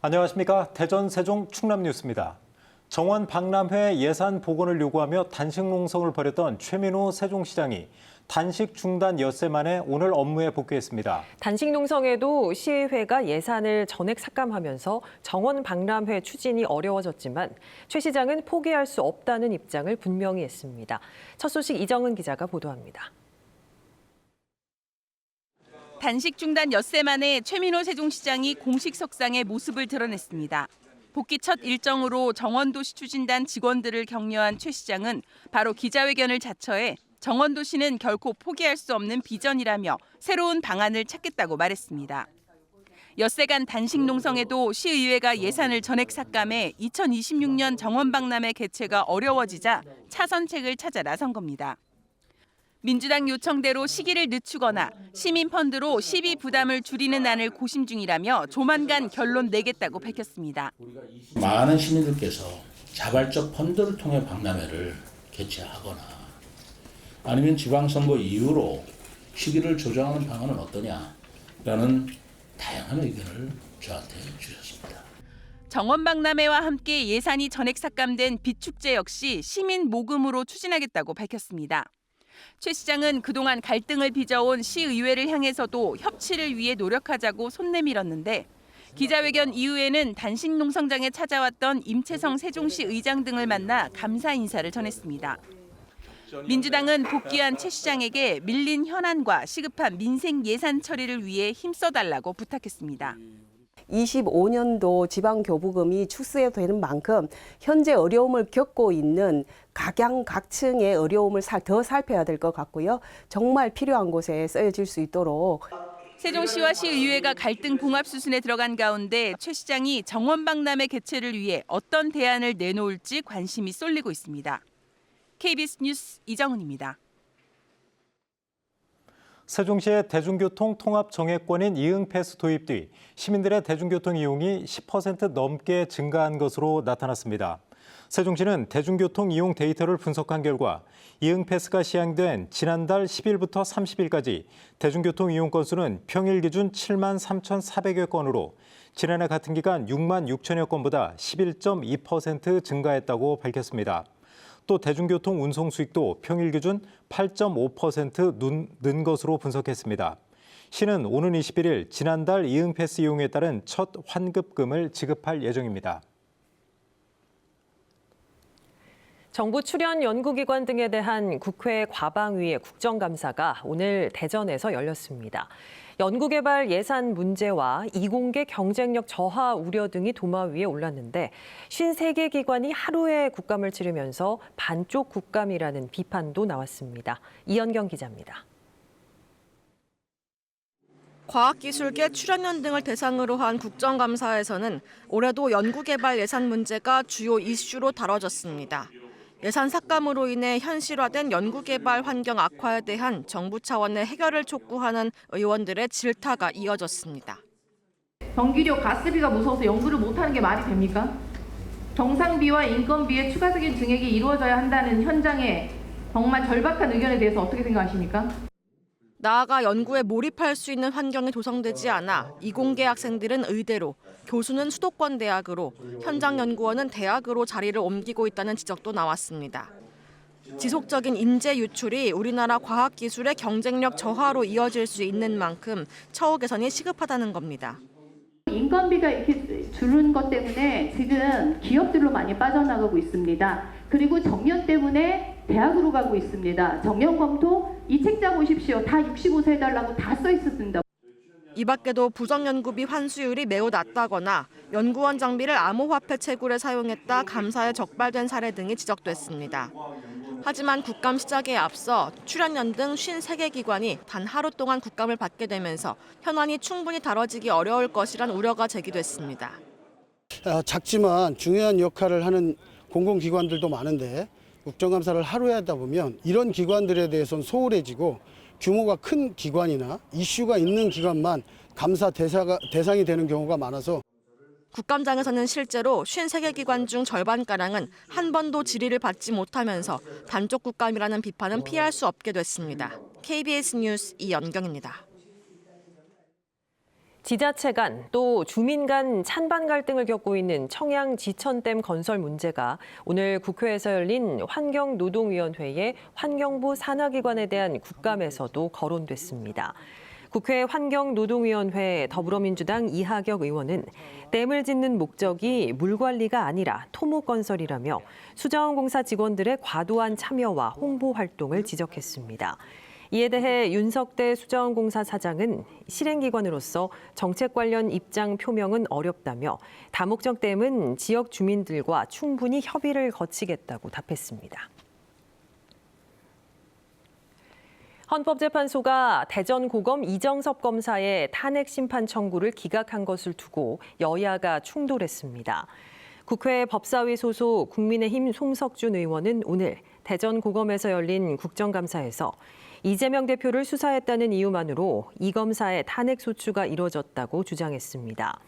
안녕하십니까. 대전, 세종, 충남 뉴스입니다. 정원 박람회 예산 복원을 요구하며 단식 농성을 벌였던 최민호 세종시장이 단식 중단 엿새 만에 오늘 업무에 복귀했습니다. 단식 농성에도 시의회가 예산을 전액 삭감하면서 정원 박람회 추진이 어려워졌지만 최 시장은 포기할 수 없다는 입장을 분명히 했습니다. 첫 소식 이정은 기자가 보도합니다. 단식 중단 엿새 만에 최민호 세종시장이 공식 석상에 모습을 드러냈습니다. 복귀 첫 일정으로 정원도시 추진단 직원들을 격려한 최 시장은 바로 기자회견을 자처해 정원도시는 결코 포기할 수 없는 비전이라며 새로운 방안을 찾겠다고 말했습니다. 엿새간 단식 농성에도 시의회가 예산을 전액 삭감해 2026년 정원박람회 개최가 어려워지자 차선책을 찾아 나선 겁니다. 민주당 요청대로 시기를 늦추거나 시민 펀드로 시비 부담을 줄이는 안을 고심 중이라며 조만간 결론 내겠다고 밝혔습니다. 많은 시민들께서 자발적 펀드를 통해 박람회를 개최하거나 아니면 지방선거 이후로 시기를 조정하는 방안은 어떠냐라는 다양한 의견을 저한테 주셨습니다. 정원박람회와 함께 예산이 전액 삭감된 빛축제 역시 시민 모금으로 추진하겠다고 밝혔습니다. 최 시장은 그동안 갈등을 빚어온 시의회를 향해서도 협치를 위해 노력하자고 손 내밀었는데 기자회견 이후에는 단식 농성장에 찾아왔던 임채성 세종시 의장 등을 만나 감사 인사를 전했습니다. 민주당은 복귀한 최 시장에게 밀린 현안과 시급한 민생 예산 처리를 위해 힘써달라고 부탁했습니다. 25년도 지방교부금이 축소되는 만큼 현재 어려움을 겪고 있는 각양각층의 어려움을 더 살펴야 될 것 같고요. 정말 필요한 곳에 쓰여질 수 있도록. 세종시와 시의회가 갈등 봉합 수순에 들어간 가운데 최 시장이 정원박람회 개최를 위해 어떤 대안을 내놓을지 관심이 쏠리고 있습니다. KBS 뉴스 이정은입니다. 세종시의 대중교통 통합 정액권인 이응패스 도입 뒤 시민들의 대중교통 이용이 10% 넘게 증가한 것으로 나타났습니다. 세종시는 대중교통 이용 데이터를 분석한 결과 이응패스가 시행된 지난달 10일부터 30일까지 대중교통 이용 건수는 평일 기준 7만 3,400여 건으로 지난해 같은 기간 6만 6천여 건보다 11.2% 증가했다고 밝혔습니다. 또 대중교통 운송 수익도 평일 기준 8.5% 는 것으로 분석했습니다. 시는 오는 21일 지난달 이응패스 이용에 따른 첫 환급금을 지급할 예정입니다. 정부 출연 연구기관 등에 대한 국회 과방위의 국정감사가 오늘 대전에서 열렸습니다. 연구개발 예산 문제와 이공계 경쟁력 저하 우려 등이 도마 위에 올랐는데 53개 기관이 하루에 국감을 치르면서 반쪽 국감이라는 비판도 나왔습니다. 이현경 기자입니다. 과학기술계 출연연 등을 대상으로 한 국정감사에서는 올해도 연구개발 예산 문제가 주요 이슈로 다뤄졌습니다. 예산 삭감으로 인해 현실화된 연구개발 환경 악화에 대한 정부 차원의 해결을 촉구하는 의원들의 질타가 이어졌습니다. 전기료, 가스비가 무서워서 연구를 못하는 게 말이 됩니까? 경상비와 인건비의 추가적인 증액이 이루어져야 한다는 현장의 정말 절박한 의견에 대해서 어떻게 생각하십니까? 나아가 연구에 몰입할 수 있는 환경이 조성되지 않아 이공계 학생들은 의대로, 교수는 수도권 대학으로, 현장 연구원은 대학으로 자리를 옮기고 있다는 지적도 나왔습니다. 지속적인 인재 유출이 우리나라 과학기술의 경쟁력 저하로 이어질 수 있는 만큼 처우 개선이 시급하다는 겁니다. 인건비가 이렇게 줄은 것 때문에 지금 기업들로 많이 빠져나가고 있습니다. 그리고 정년 때문에 대학으로 가고 있습니다. 정년 검토 이 책자 보십시오. 다 65세 해달라고 다 써 있었습니다. 이 밖에도 부정연구비 환수율이 매우 낮다거나 연구원 장비를 암호화폐 채굴에 사용했다 감사에 적발된 사례 등이 지적됐습니다. 하지만 국감 시작에 앞서 출연연 등 53개 기관이 단 하루 동안 국감을 받게 되면서 현안이 충분히 다뤄지기 어려울 것이란 우려가 제기됐습니다. 작지만 중요한 역할을 하는 공공기관들도 많은데 국정감사를 하루에 하다 보면 이런 기관들에 대해서는 소홀해지고 규모가 큰 기관이나 이슈가 있는 기관만 감사 대상이 되는 경우가 많아서 국감장에서는 실제로 53개 기관 중 절반가량은 한 번도 질의를 받지 못하면서 반쪽 국감이라는 비판은 피할 수 없게 됐습니다. KBS 뉴스 이연경입니다. 지자체 간 또 주민 간 찬반 갈등을 겪고 있는 청양 지천댐 건설 문제가 오늘 국회에서 열린 환경노동위원회의 환경부 산하기관에 대한 국감에서도 거론됐습니다. 국회 환경노동위원회 더불어민주당 이하격 의원은 댐을 짓는 목적이 물 관리가 아니라 토목 건설이라며 수자원공사 직원들의 과도한 참여와 홍보 활동을 지적했습니다. 이에 대해 윤석대 수자원공사 사장은 실행기관으로서 정책 관련 입장 표명은 어렵다며 다목적 댐은 지역 주민들과 충분히 협의를 거치겠다고 답했습니다. 헌법재판소가 대전고검 이정섭 검사의 탄핵 심판 청구를 기각한 것을 두고 여야가 충돌했습니다. 국회 법사위 소속 국민의힘 송석준 의원은 오늘 대전고검에서 열린 국정감사에서 이재명 대표를 수사했다는 이유만으로 이 검사의 탄핵 소추가 이뤄졌다고 주장했습니다.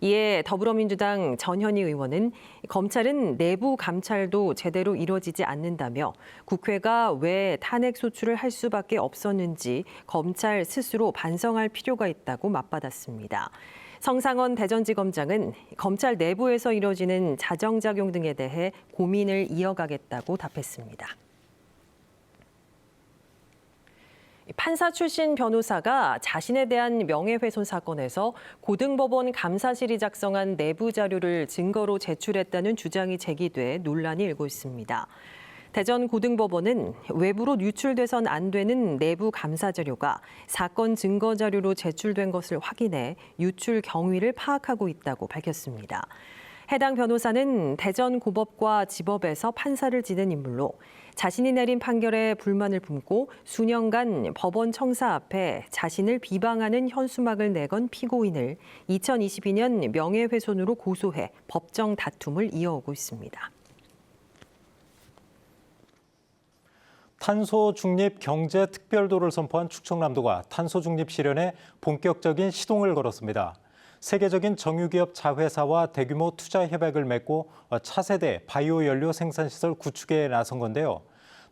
이에 더불어민주당 전현희 의원은 검찰은 내부 감찰도 제대로 이뤄지지 않는다며 국회가 왜 탄핵 소추를 할 수밖에 없었는지 검찰 스스로 반성할 필요가 있다고 맞받았습니다. 성상원 대전지검장은 검찰 내부에서 이뤄지는 자정작용 등에 대해 고민을 이어가겠다고 답했습니다. 판사 출신 변호사가 자신에 대한 명예훼손 사건에서 고등법원 감사실이 작성한 내부 자료를 증거로 제출했다는 주장이 제기돼 논란이 일고 있습니다. 대전 고등법원은 외부로 유출돼선 안 되는 내부 감사 자료가 사건 증거 자료로 제출된 것을 확인해 유출 경위를 파악하고 있다고 밝혔습니다. 해당 변호사는 대전고법과 지법에서 판사를 지낸 인물로 자신이 내린 판결에 불만을 품고 수년간 법원 청사 앞에 자신을 비방하는 현수막을 내건 피고인을 2022년 명예훼손으로 고소해 법정 다툼을 이어오고 있습니다. 탄소 중립 경제 특별도를 선포한 충청남도가 탄소 중립 실현에 본격적인 시동을 걸었습니다. 세계적인 정유기업 자회사와 대규모 투자 협약을 맺고 차세대 바이오 연료 생산시설 구축에 나선 건데요.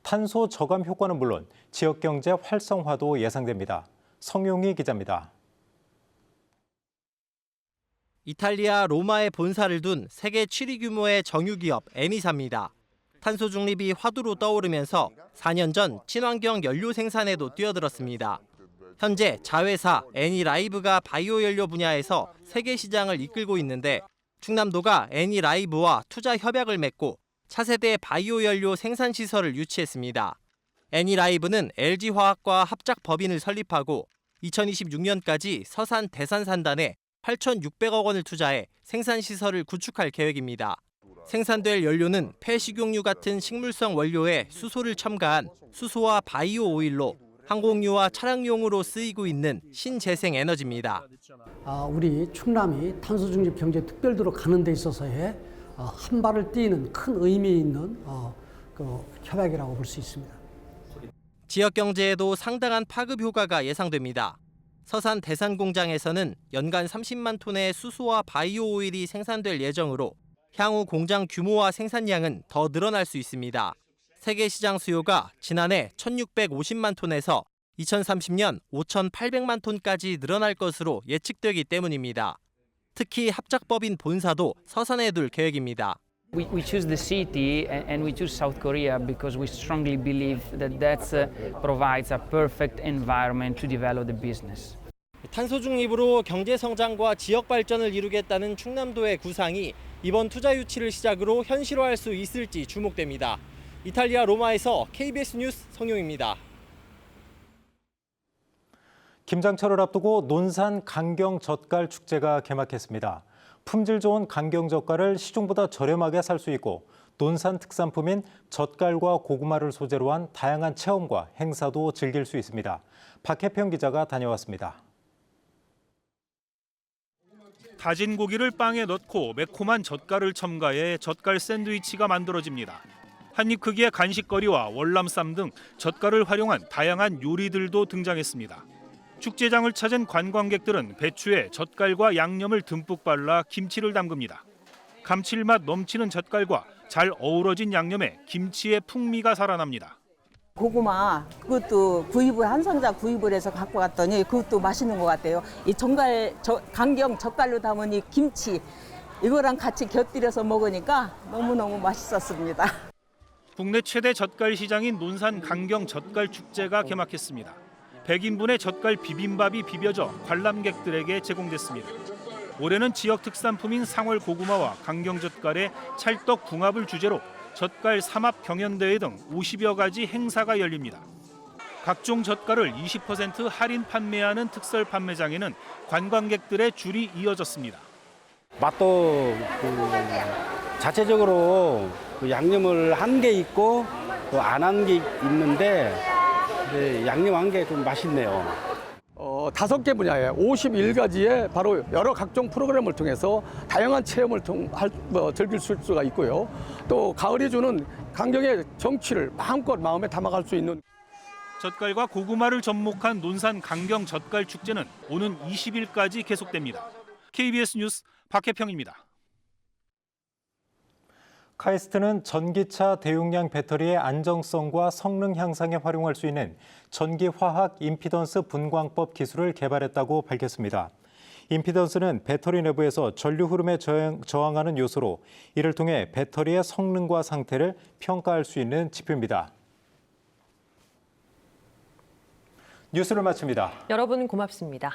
탄소 저감 효과는 물론 지역 경제 활성화도 예상됩니다. 성용희 기자입니다. 이탈리아 로마에 본사를 둔 세계 7위 규모의 정유기업 에니사입니다. 탄소 중립이 화두로 떠오르면서 4년 전 친환경 연료 생산에도 뛰어들었습니다. 현재 자회사 애니라이브가 바이오 연료 분야에서 세계 시장을 이끌고 있는데 충남도가 애니라이브와 투자 협약을 맺고 차세대 바이오 연료 생산 시설을 유치했습니다. 애니라이브는 LG화학과 합작 법인을 설립하고 2026년까지 서산 대산산단에 8,600억 원을 투자해 생산 시설을 구축할 계획입니다. 생산될 연료는 폐식용유 같은 식물성 원료에 수소를 첨가한 수소와 바이오 오일로 항공유와 차량용으로 쓰이고 있는 신재생 에너지입니다. 우리 충남이 탄소중립 경제 특별도로 가는 데 있어서의 한 발을 띄는 큰 의미 있는 협약이라고 볼 수 있습니다. 지역 경제에도 상당한 파급 효과가 예상됩니다. 서산 대산 공장에서는 연간 30만 톤의 수소와 바이오 오일이 생산될 예정으로 향후 공장 규모와 생산량은 더 늘어날 수 있습니다. 세계 시장 수요가 지난해 1,650만 톤에서 2030년 5,800만 톤까지 늘어날 것으로 예측되기 때문입니다. 특히 합작법인 본사도 서산에 둘 계획입니다. We choose the city and we choose South Korea because we strongly believe that provides a perfect environment to develop the business. 탄소 중립으로 경제 성장과 지역 발전을 이루겠다는 충남도의 구상이 이번 투자 유치를 시작으로 현실화할 수 있을지 주목됩니다. 이탈리아 로마에서 KBS 뉴스 성용입니다. 김장철을 앞두고 논산 강경 젓갈 축제가 개막했습니다. 품질 좋은 강경 젓갈을 시중보다 저렴하게 살 수 있고 논산 특산품인 젓갈과 고구마를 소재로 한 다양한 체험과 행사도 즐길 수 있습니다. 박혜평 기자가 다녀왔습니다. 다진 고기를 빵에 넣고 매콤한 젓갈을 첨가해 젓갈 샌드위치가 만들어집니다. 한입 크기의 간식거리와 월남쌈 등 젓갈을 활용한 다양한 요리들도 등장했습니다. 축제장을 찾은 관광객들은 배추에 젓갈과 양념을 듬뿍 발라 김치를 담급니다. 감칠맛 넘치는 젓갈과 잘 어우러진 양념에 김치의 풍미가 살아납니다. 고구마 그것도 구입을 한 상자 구입을 해서 갖고 왔더니 그것도 맛있는 것 같아요. 이 강경 젓갈로 담은 이 김치 이거랑 같이 곁들여서 먹으니까 너무너무 맛있었습니다. 국내 최대 젓갈 시장인 논산 강경 젓갈 축제가 개막했습니다. 100인분의 젓갈 비빔밥이 비벼져 관람객들에게 제공됐습니다. 올해는 지역 특산품인 상월 고구마와 강경 젓갈의 찰떡 궁합을 주제로 젓갈 삼합 경연대회 등 50여 가지 행사가 열립니다. 각종 젓갈을 20% 할인 판매하는 특설 판매장에는 관광객들의 줄이 이어졌습니다. 맛도 자체적으로 양념을 한 게 있고 안 한 게 있는데 양념한 게 좀 맛있네요. 5개 분야에 51가지의 바로 여러 각종 프로그램을 통해서 다양한 체험을 즐길 수가 있고요. 또 가을이 주는 강경의 정취를 마음껏 마음에 담아갈 수 있는 젓갈과 고구마를 접목한 논산 강경 젓갈 축제는 오는 20일까지 계속됩니다. KBS 뉴스 박혜평입니다. 카이스트는 전기차 대용량 배터리의 안정성과 성능 향상에 활용할 수 있는 전기화학 임피던스 분광법 기술을 개발했다고 밝혔습니다. 임피던스는 배터리 내부에서 전류 흐름에 저항하는 요소로 이를 통해 배터리의 성능과 상태를 평가할 수 있는 지표입니다. 뉴스를 마칩니다. 여러분 고맙습니다.